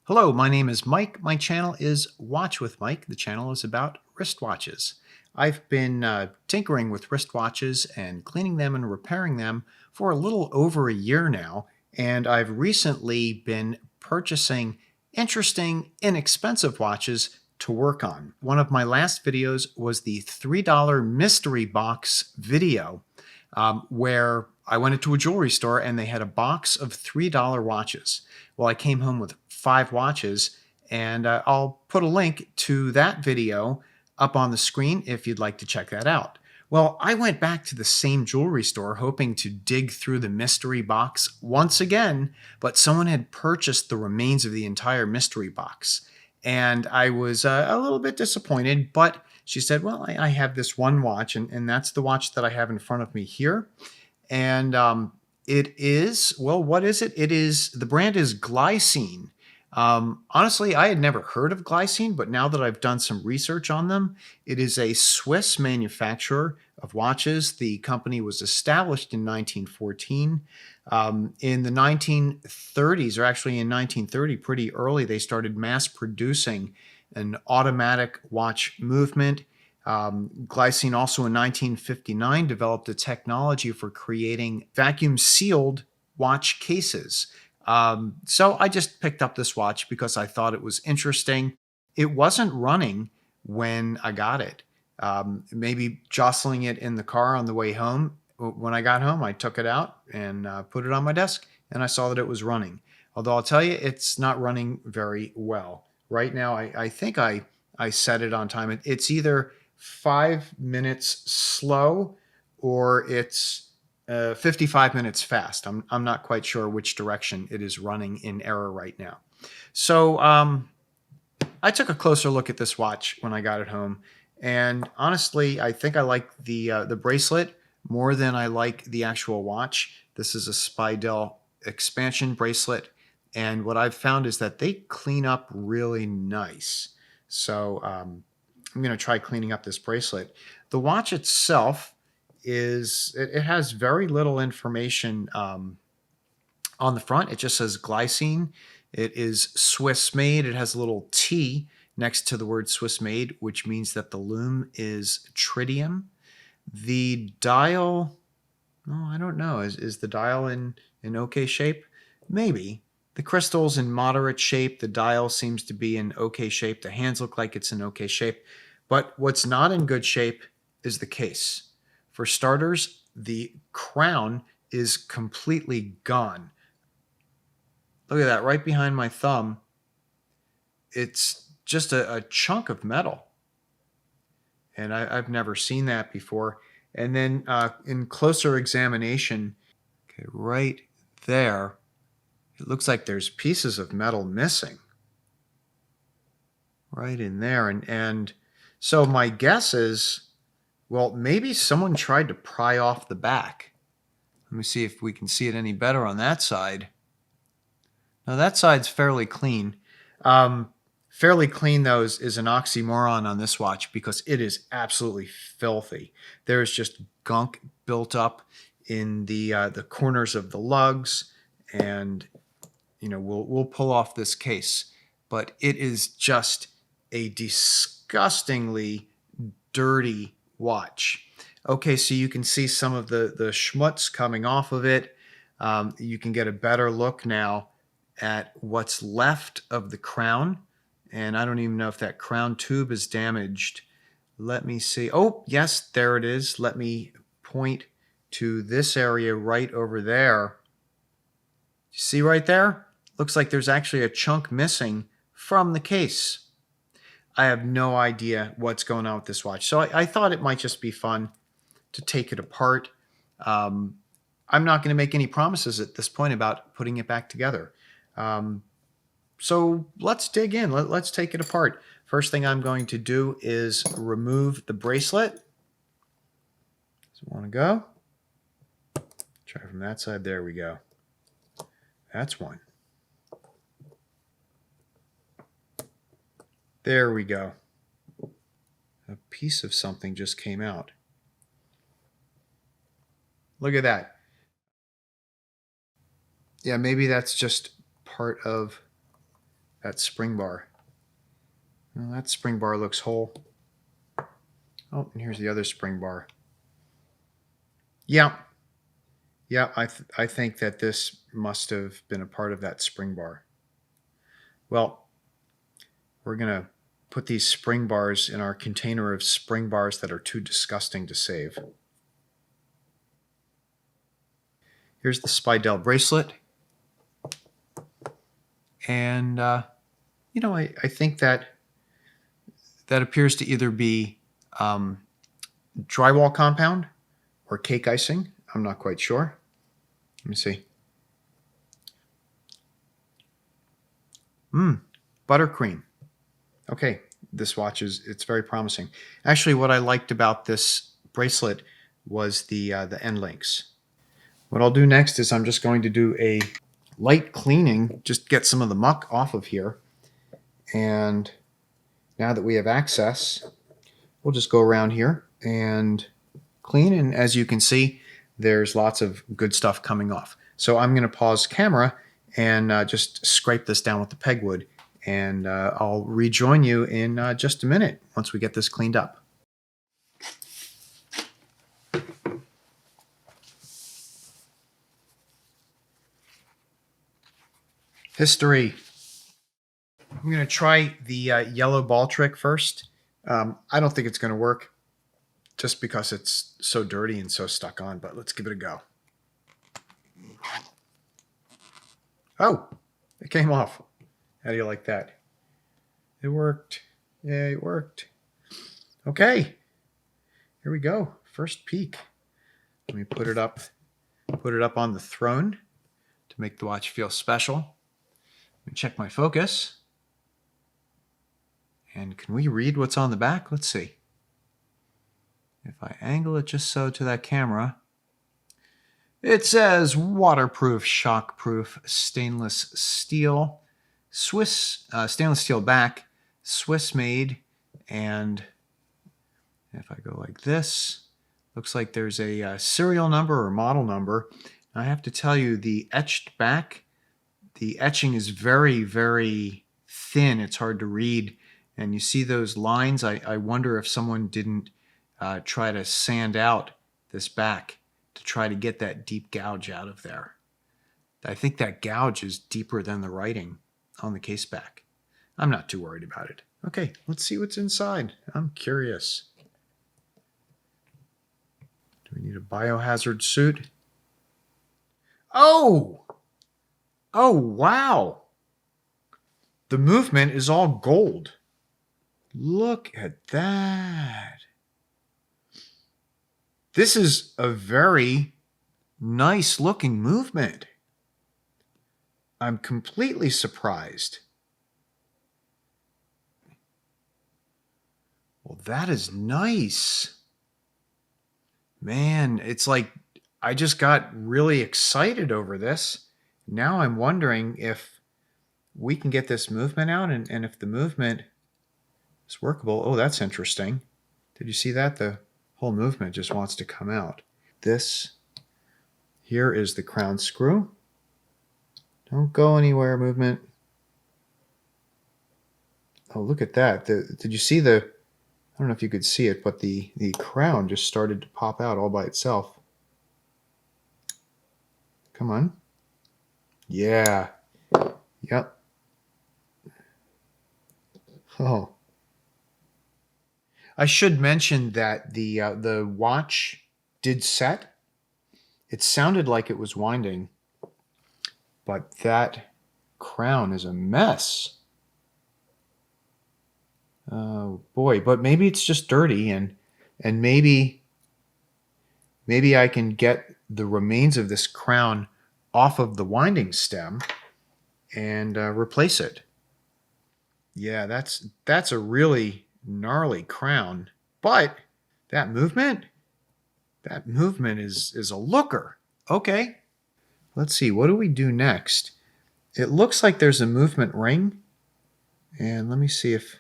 Hello, my name is Mike. My channel is Watch with Mike. The channel is about wristwatches. I've been tinkering with wristwatches and cleaning them and repairing them for a little over a year now, and I've recently been purchasing interesting, inexpensive watches to work on. One of my last videos was the $3 mystery box video, where I went into a jewelry store and they had a box of $3 watches. Well, I came home with 5 watches, and I'll put a link to that video up on the screen if you'd like to check that out. Well, I went back to the same jewelry store hoping to dig through the mystery box once again, but someone had purchased the remains of the entire mystery box. And I was a little bit disappointed, but she said, well, I have this one watch, and that's the watch that I have in front of me here. And it is, well, what is it? The brand is Glycine. Honestly, I had never heard of Glycine, but now that I've done some research on them, it is a Swiss manufacturer of watches. The company was established in 1914. In the 1930s, or actually in 1930, pretty early, they started mass producing an automatic watch movement. Glycine also in 1959 developed a technology for creating vacuum-sealed watch cases. So I just picked up this watch because I thought it was interesting. It wasn't running when I got it. Maybe jostling it in the car on the way home. When I got home, I took it out and put it on my desk, and I saw that it was running. Although I'll tell you, it's not running very well. Right now, I think I set it on time. It's either 5 minutes slow or it's 55 minutes fast. I'm not quite sure which direction it is running in error right now. So I took a closer look at this watch when I got it home, and honestly, I think I like the bracelet more than I like the actual watch. This is a Spidell expansion bracelet, and what I've found is that they clean up really nice. So I'm going to try cleaning up this bracelet. The watch itself it has very little information on the front. It just says Glycine. It is Swiss made. It has a little T next to the word Swiss made, which means that the lume is tritium. The dial, oh, I don't know. Is the dial in okay shape? Maybe. The crystal's in moderate shape. The dial seems to be in okay shape. The hands look like it's in okay shape. But what's not in good shape is the case. For starters, the crown is completely gone. Look at that, right behind my thumb. It's just a chunk of metal. And I've never seen that before. And then in closer examination, okay, right there, it looks like there's pieces of metal missing. Right in there. And so my guess is, well, maybe someone tried to pry off the back. Let me see if we can see it any better on that side. Now that side's fairly clean. Fairly clean, though, is an oxymoron on this watch because it is absolutely filthy. There is just gunk built up in the corners of the lugs, and we'll pull off this case, but it is just a disgustingly dirty watch. Okay, so you can see some of the schmutz coming off of it. You can get a better look now at what's left of the crown. And I don't even know if that crown tube is damaged. Let me see. Oh, yes, there it is. Let me point to this area right over there. You see right there? Looks like there's actually a chunk missing from the case. I have no idea what's going on with this watch. So I thought it might just be fun to take it apart. I'm not going to make any promises at this point about putting it back together. So let's dig in. Let's take it apart. First thing I'm going to do is remove the bracelet. Does it want to go? Try from that side. There we go. That's one. There we go. A piece of something just came out. Look at that. Yeah, maybe that's just part of that spring bar. Well, that spring bar looks whole. Oh, and here's the other spring bar. Yeah, yeah, I think that this must have been a part of that spring bar. Well, we're going to put these spring bars in our container of spring bars that are too disgusting to save. Here's the Spidell bracelet. And, I think that appears to either be drywall compound or cake icing. I'm not quite sure. Let me see. Buttercream. Okay, this watch it's very promising. Actually, what I liked about this bracelet was the end links. What I'll do next is I'm just going to do a light cleaning, just get some of the muck off of here. And now that we have access, we'll just go around here and clean. And as you can see, there's lots of good stuff coming off. So I'm going to pause camera and just scrape this down with the pegwood. And I'll rejoin you in just a minute once we get this cleaned up. History. I'm going to try the yellow ball trick first. I don't think it's going to work just because it's so dirty and so stuck on, but let's give it a go. Oh, it came off. How do you like that? It worked. Yeah, it worked. Okay, here we go. First peek. Let me put it up on the throne to make the watch feel special. Let me check my focus. And can we read what's on the back? Let's see. If I angle it just so to that camera, it says waterproof, shockproof, stainless steel, Swiss stainless steel back, Swiss made, and if I go like this, looks like there's a serial number or model number. I have to tell you, the etched back, the etching is very, very thin. It's hard to read. And you see those lines. I wonder if someone didn't try to sand out this back to try to get that deep gouge out of there. I think that gouge is deeper than the writing on the case back. I'm not too worried about it. Okay, let's see what's inside. I'm curious. Do we need a biohazard suit? Oh! Oh, wow! The movement is all gold. Look at that. This is a very nice looking movement. I'm completely surprised. Well, that is nice. Man, it's like I just got really excited over this. Now I'm wondering if we can get this movement out and if the movement is workable. Oh, that's interesting. Did you see that? The whole movement just wants to come out. This here is the crown screw. Don't go anywhere, movement. Oh, look at that. Did you see the, I don't know if you could see it, but the crown just started to pop out all by itself. Come on. Yeah. Yep. Oh. I should mention that the watch did set. It sounded like it was winding, but that crown is a mess. Oh boy, but maybe it's just dirty and maybe I can get the remains of this crown off of the winding stem and replace it. Yeah, that's a really gnarly crown, but that movement is a looker. Okay, let's see, what do we do next? It looks like there's a movement ring, and let me see if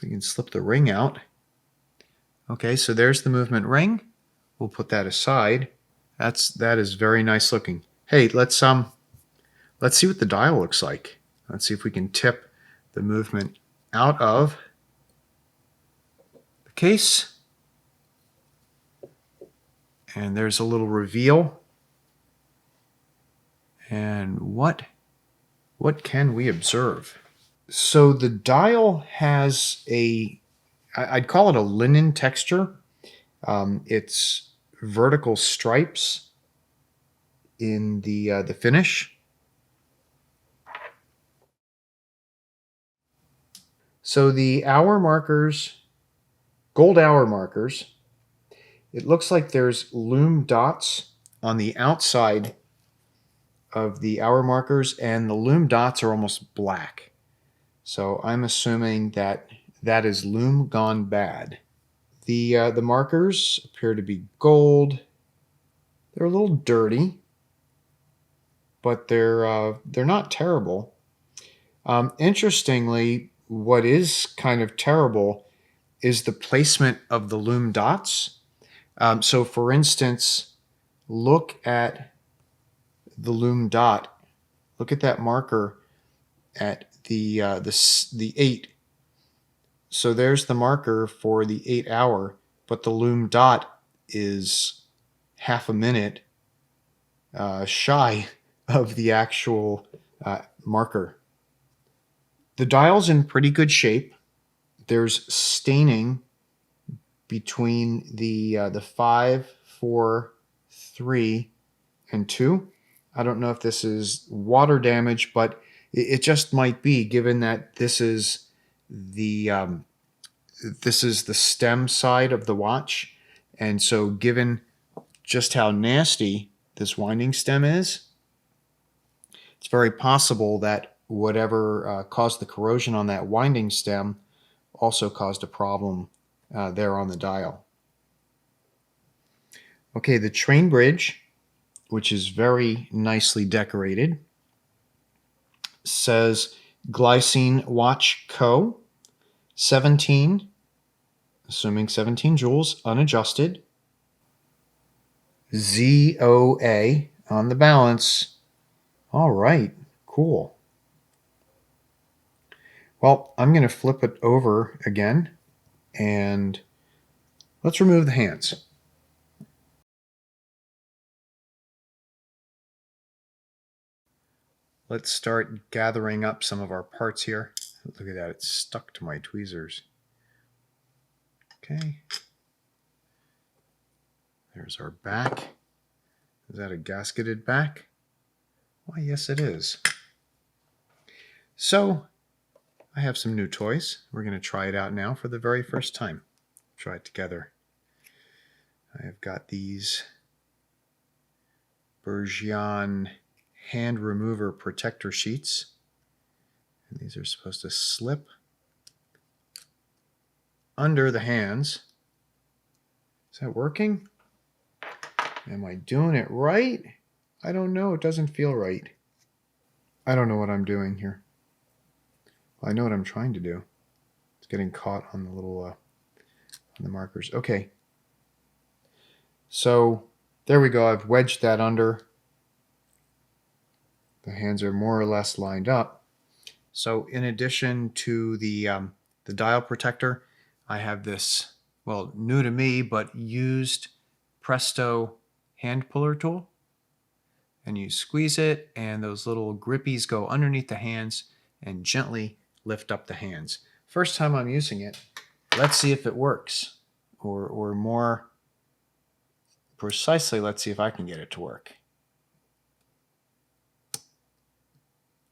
we can slip the ring out. Okay, so there's the movement ring. We'll put that aside. That is very nice looking. Hey, let's see what the dial looks like. Let's see if we can tip the movement out of the case. And there's a little reveal. And what can we observe? So the dial has I'd call it a linen texture. It's vertical stripes in the finish. So the hour markers, gold hour markers, it looks like there's lume dots on the outside of the hour markers, and the lume dots are almost black. So I'm assuming that is lume gone bad. The markers appear to be gold. They're a little dirty, but they're not terrible. Interestingly, what is kind of terrible is the placement of the lume dots. So, for instance, look at the lume dot. Look at that marker at the 8. So there's the marker for the 8 hour, but the lume dot is half a minute shy of the actual marker. The dial's in pretty good shape. There's staining between the 5, 4, 3, and 2. I don't know if this is water damage, but it just might be, given that this is the stem side of the watch, and so given just how nasty this winding stem is, it's very possible that whatever caused the corrosion on that winding stem also caused a problem there on the dial. Okay, the train bridge, which is very nicely decorated, says Glycine Watch Co. 17, assuming 17 joules, unadjusted. ZOA on the balance. All right, cool. Well, I'm going to flip it over again, and let's remove the hands. Let's start gathering up some of our parts here. Look at that, it's stuck to my tweezers. Okay. There's our back. Is that a gasketed back? Why, yes it is. So, I have some new toys. We're going to try it out now for the very first time. Try it together. I have got these Bergion hand remover protector sheets. And these are supposed to slip under the hands. Is that working? Am I doing it right? I don't know. It doesn't feel right. I don't know what I'm doing here. Well, I know what I'm trying to do. It's getting caught on the little on the markers. Okay. So there we go. I've wedged that under. The hands are more or less lined up. So in addition to the dial protector, I have this, well, new to me, but used Presto hand puller tool. And you squeeze it, and those little grippies go underneath the hands and gently lift up the hands. First time I'm using it. Let's see if it works. Or more precisely, let's see if I can get it to work.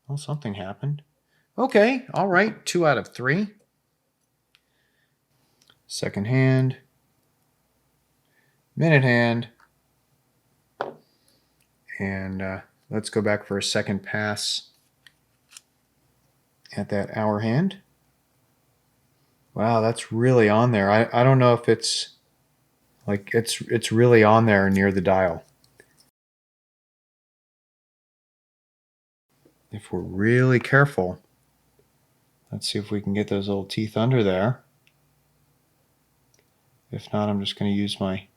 Well, something happened. Okay, all right, 2 out of 3. Second hand. Minute hand. And let's go back for a second pass at that hour hand. Wow, that's really on there. I don't know if it's like it's really on there near the dial. If we're really careful, let's see if we can get those little teeth under there. If not, I'm just going to use my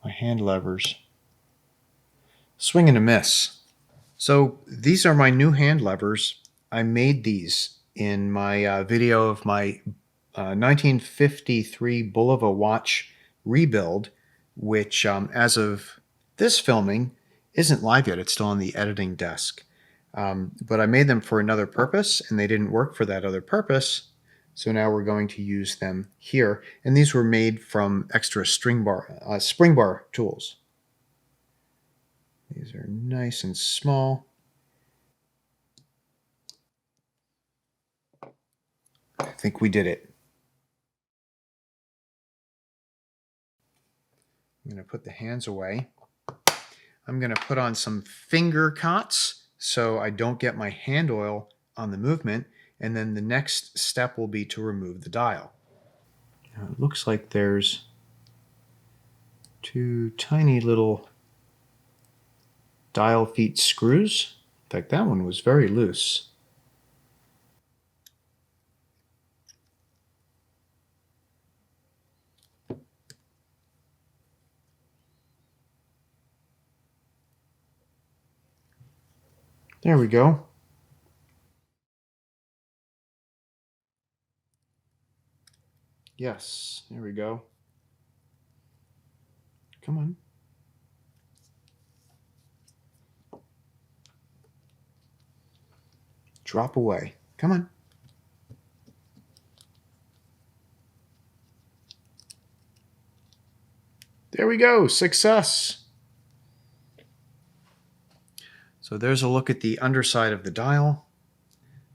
hand levers. Swing and a miss. So these are my new hand levers. I made these in my video of my 1953 Bulova watch rebuild, which as of this filming isn't live yet. It's still on the editing desk. But I made them for another purpose, and they didn't work for that other purpose. So now we're going to use them here. And these were made from extra spring bar tools. These are nice and small. I think we did it. I'm going to put the hands away. I'm going to put on some finger cots so I don't get my hand oil on the movement. And then the next step will be to remove the dial. Now it looks like there's two tiny little dial feet screws. In fact, that one was very loose. There we go. Yes, there we go. Come on. Drop away. Come on. There we go. Success. So there's a look at the underside of the dial.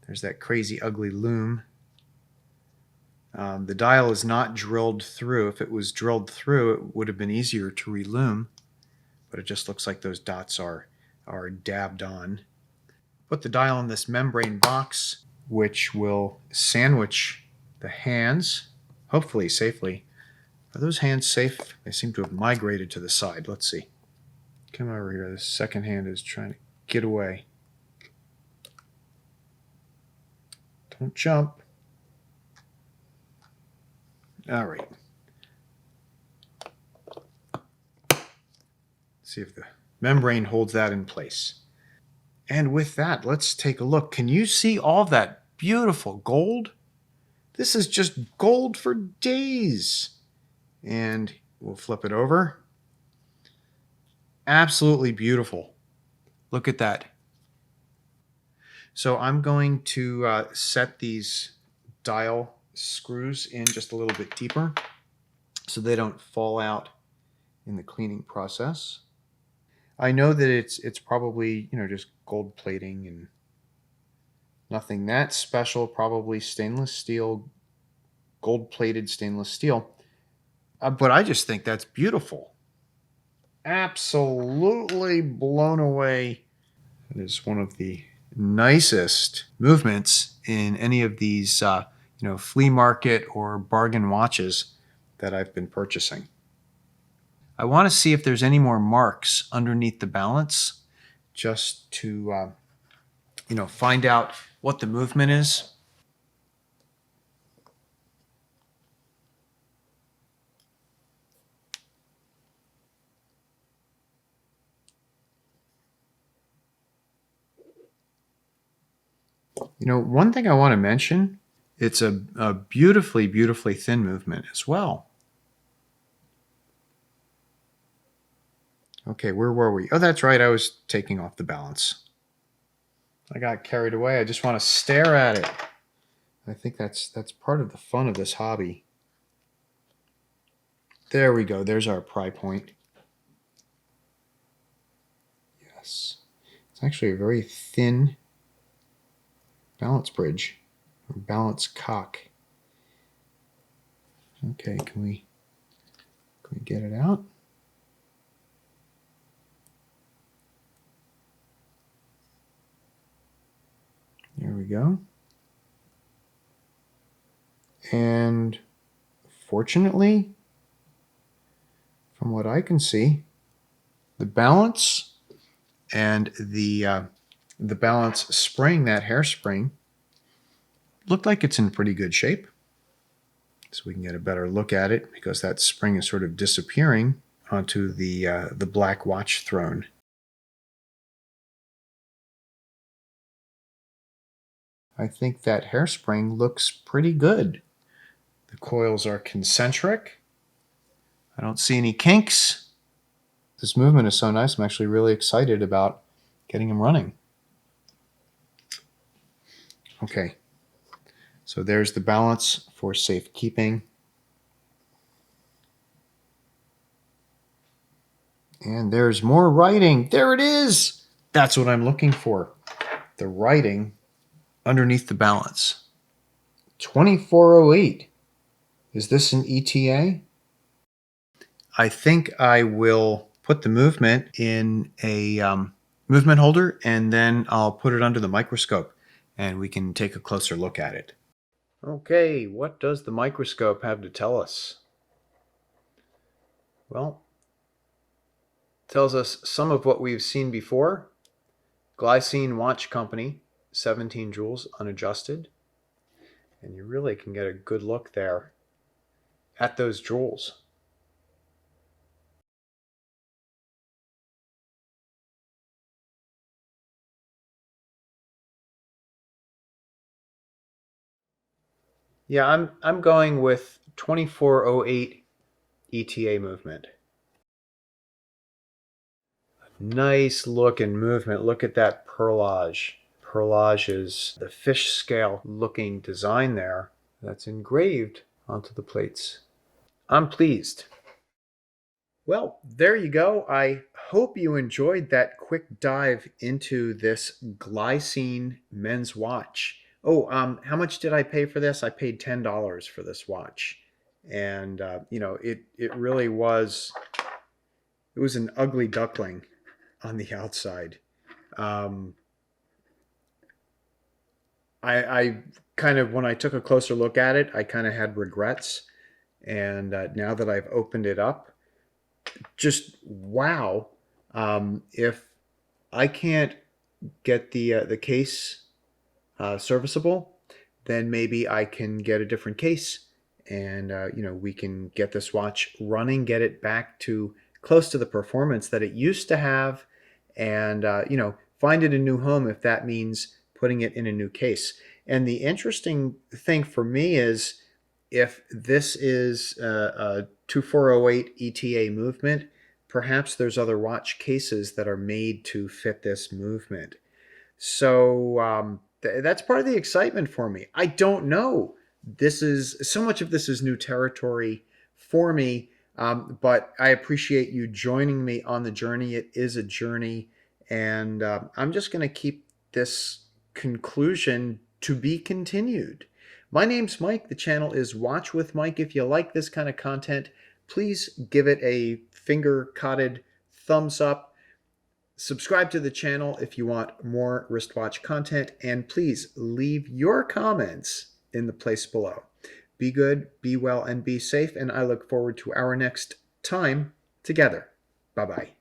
There's that crazy ugly loom. The dial is not drilled through. If it was drilled through, it would have been easier to reloom, but it just looks like those dots are dabbed on. Put the dial in this membrane box, which will sandwich the hands, hopefully safely. Are those hands safe? They seem to have migrated to the side. Let's see. Come over here. The second hand is trying to get away. Don't jump. All right. See if the membrane holds that in place. And with that, let's take a look. Can you see all that beautiful gold? This is just gold for days. And we'll flip it over. Absolutely beautiful. Look at that. So I'm going to set these dial screws in just a little bit deeper so they don't fall out in the cleaning process. I know that it's probably, just gold plating and nothing that special, probably stainless steel, gold-plated stainless steel. But I just think that's beautiful. Absolutely blown away. It is one of the nicest movements in any of these, flea market or bargain watches that I've been purchasing. I want to see if there's any more marks underneath the balance, just to, find out what the movement is. One thing I want to mention, it's a beautifully, beautifully thin movement as well. Okay, where were we? Oh, that's right. I was taking off the balance. I got carried away. I just want to stare at it. I think that's part of the fun of this hobby. There we go. There's our pry point. Yes. It's actually a very thin balance bridge or balance cock. Okay, can we get it out? There we go. And fortunately, from what I can see, the balance and the balance spring, that hairspring, looked like it's in pretty good shape. So we can get a better look at it because that spring is sort of disappearing onto the black watch throne. I think that hairspring looks pretty good. The coils are concentric. I don't see any kinks. This movement is so nice. I'm actually really excited about getting them running. Okay, so there's the balance for safekeeping. And there's more writing. There it is. That's what I'm looking for. The writing underneath the balance. 2408. Is this an ETA? I think I will put the movement in a movement holder, and then I'll put it under the microscope and we can take a closer look at it. Okay, what does the microscope have to tell us? Well, it tells us some of what we've seen before. Glycine watch company, 17 joules unadjusted. And you really can get a good look there at those joules. Yeah, I'm going with 2408 ETA movement. Nice look and movement. Look at that perlage. Perlage is the fish scale looking design there that's engraved onto the plates. I'm pleased. Well, there you go. I hope you enjoyed that quick dive into this Glycine men's watch. Oh, how much did I pay for this? I paid $10 for this watch. And, it really was, it was an ugly duckling on the outside. Um, I kind of, when I took a closer look at it, I kind of had regrets. And now that I've opened it up, just wow. If I can't get the case serviceable, then maybe I can get a different case, and we can get this watch running, get it back to close to the performance that it used to have, and find it a new home if that means putting it in a new case. And the interesting thing for me is, if this is a 2408 ETA movement, perhaps there's other watch cases that are made to fit this movement. So that's part of the excitement for me. I don't know. This is so much of this is new territory for me, but I appreciate you joining me on the journey. It is a journey, and I'm just going to keep this conclusion to be continued. My name's Mike. The channel is Watch with Mike. If you like this kind of content, please give it a finger-codded thumbs up. Subscribe to the channel if you want more wristwatch content, and please leave your comments in the place below. Be good, be well, and be safe, and I look forward to our next time together. Bye-bye.